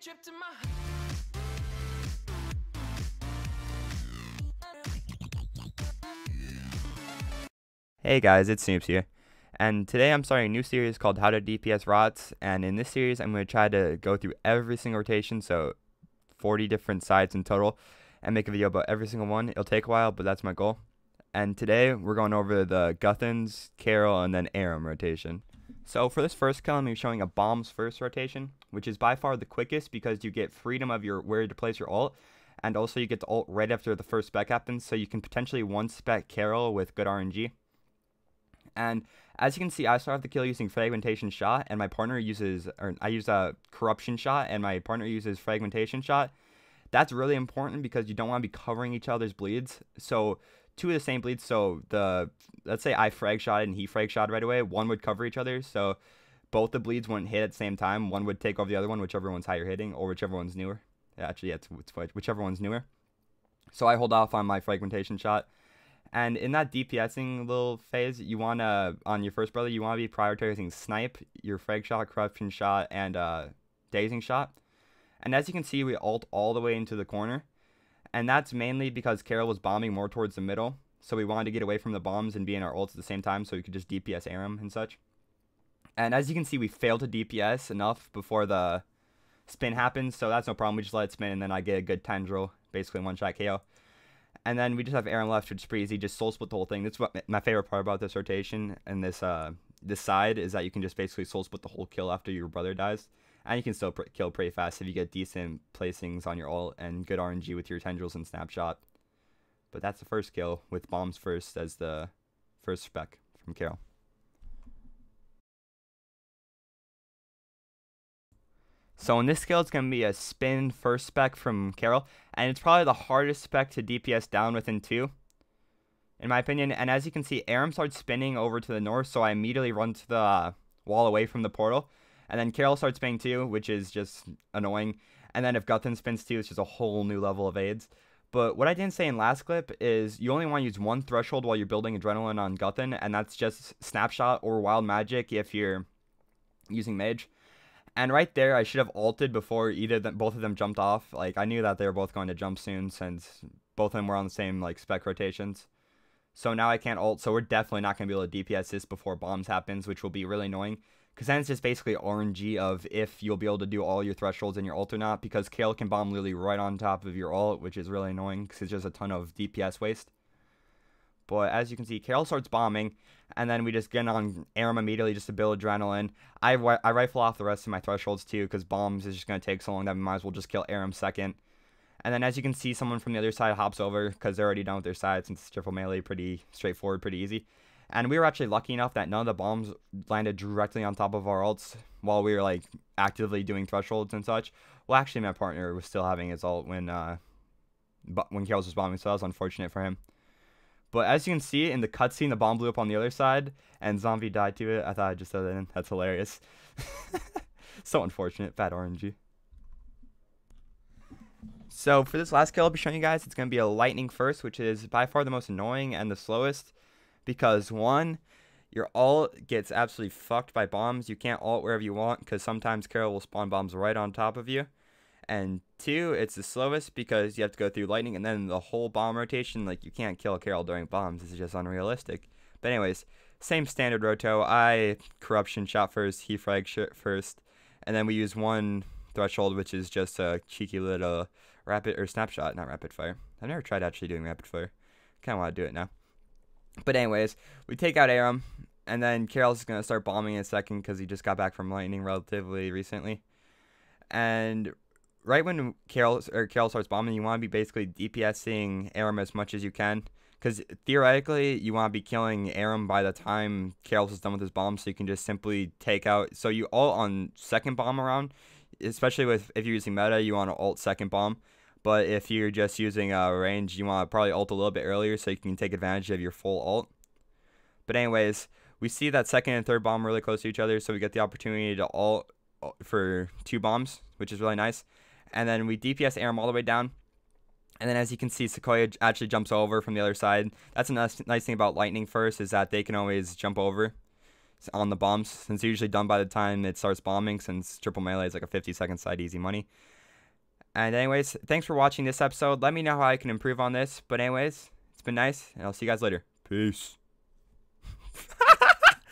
drip to my. Hey guys, it's Snoops here, and today I'm starting a new series called How to DPS RotS, and in this series I'm going to try to go through every single rotation, so 40 different sites in total, and make a video about every single one. It'll take a while, but that's my goal. And today we're going over the Guthans, Carol, and then Aram rotation. So for this first kill, I'm going to be showing a bombs first rotation, which is by far the quickest because you get freedom of your where to place your ult, and also you get to ult right after the first spec happens, so you can potentially one spec Carol with good RNG. And as you can see, I start off the kill using fragmentation shot, and my partner uses, or I use a corruption shot, and my partner uses fragmentation shot. That's really important because you don't want to be covering each other's bleeds. So two of the same bleeds. So let's say I frag shot and he frag shot right away. One would cover each other. So both the bleeds wouldn't hit at the same time. One would take over the other one, whichever one's higher hitting, or whichever one's newer. Actually, yeah, it's whichever one's newer. So I hold off on my fragmentation shot. And in that DPSing little phase, you want to, on your first brother, you want to be prioritizing snipe, your frag shot, corruption shot, and dazing shot. And as you can see, we ult all the way into the corner. And that's mainly because Carol was bombing more towards the middle. So we wanted to get away from the bombs and be in our ults at the same time so we could just DPS Aram and such. And as you can see, we failed to DPS enough before the spin happens. So that's no problem. We just let it spin and then I get a good tendril, basically one-shot KO. And then we just have Aram left, which is pretty easy. Just soul split the whole thing. That's what my favorite part about this rotation and this side is that you can just basically soul split the whole kill after your brother dies. And you can still kill pretty fast if you get decent placings on your ult and good RNG with your tendrils and snapshot. But that's the first kill with bombs first as the first spec from Carol. So in this skill, it's going to be a spin first spec from Carol, and it's probably the hardest spec to DPS down within 2, in my opinion. And as you can see, Aram starts spinning over to the north, so I immediately run to the wall away from the portal. And then Carol starts spinning too, which is just annoying. And then if Guthans spins too, it's just a whole new level of aids. But what I didn't say in last clip is you only want to use one threshold while you're building adrenaline on Guthan, and that's just snapshot or wild magic if you're using mage. And right there, I should have ulted before both of them jumped off. Like, I knew that they were both going to jump soon since both of them were on the same, like, spec rotations. So now I can't ult, so we're definitely not going to be able to DPS this before bombs happens, which will be really annoying. Because then it's just basically RNG of if you'll be able to do all your thresholds in your ult or not. Because Kale can bomb literally right on top of your ult, which is really annoying because it's just a ton of DPS waste. But as you can see, Carol starts bombing, and then we just get on Aram immediately just to build adrenaline. I rifle off the rest of my thresholds too, because bombs is just going to take so long that we might as well just kill Aram second. And then as you can see, someone from the other side hops over, because they're already done with their side, since it's triple melee, pretty straightforward, pretty easy. And we were actually lucky enough that none of the bombs landed directly on top of our ults, while we were like actively doing thresholds and such. Well, actually my partner was still having his ult when Carol was bombing, so that was unfortunate for him. But as you can see in the cutscene, the bomb blew up on the other side, and Zombie died to it. I thought I'd just throw that in. That's hilarious. So unfortunate. Bad RNG. So for this last kill I'll be showing you guys, it's going to be a lightning first, which is by far the most annoying and the slowest. Because one, your ult gets absolutely fucked by bombs. You can't ult wherever you want, because sometimes Carol will spawn bombs right on top of you. And two, it's the slowest because you have to go through lightning, and then the whole bomb rotation, like, you can't kill Carol during bombs. This is just unrealistic. But anyways, same standard roto. I corruption shot first, he frag first, and then we use one threshold, which is just a cheeky little rapid or snapshot, not rapid fire. I've never tried actually doing rapid fire. Kind of want to do it now. But anyways, we take out Aram, and then Carol's going to start bombing in a second because he just got back from lightning relatively recently. And right when Carol starts bombing, you want to be basically DPSing Aram as much as you can. Because theoretically, you want to be killing Aram by the time Carol is done with his bomb, so you can just simply take out. So you ult on second bomb around, especially if you're using meta, you want to ult second bomb. But if you're just using range, you want to probably ult a little bit earlier so you can take advantage of your full ult. But anyways, we see that second and third bomb really close to each other, so we get the opportunity to ult for 2 bombs, which is really nice. And then we DPS Aram all the way down. And then as you can see, Sequoia actually jumps over from the other side. That's a nice thing about lightning first, is that they can always jump over. on the bombs, since they're usually done by the time it starts bombing, since triple melee is like a 50-second side easy money. And anyways, thanks for watching this episode. Let me know how I can improve on this. But anyways, it's been nice, and I'll see you guys later. Peace.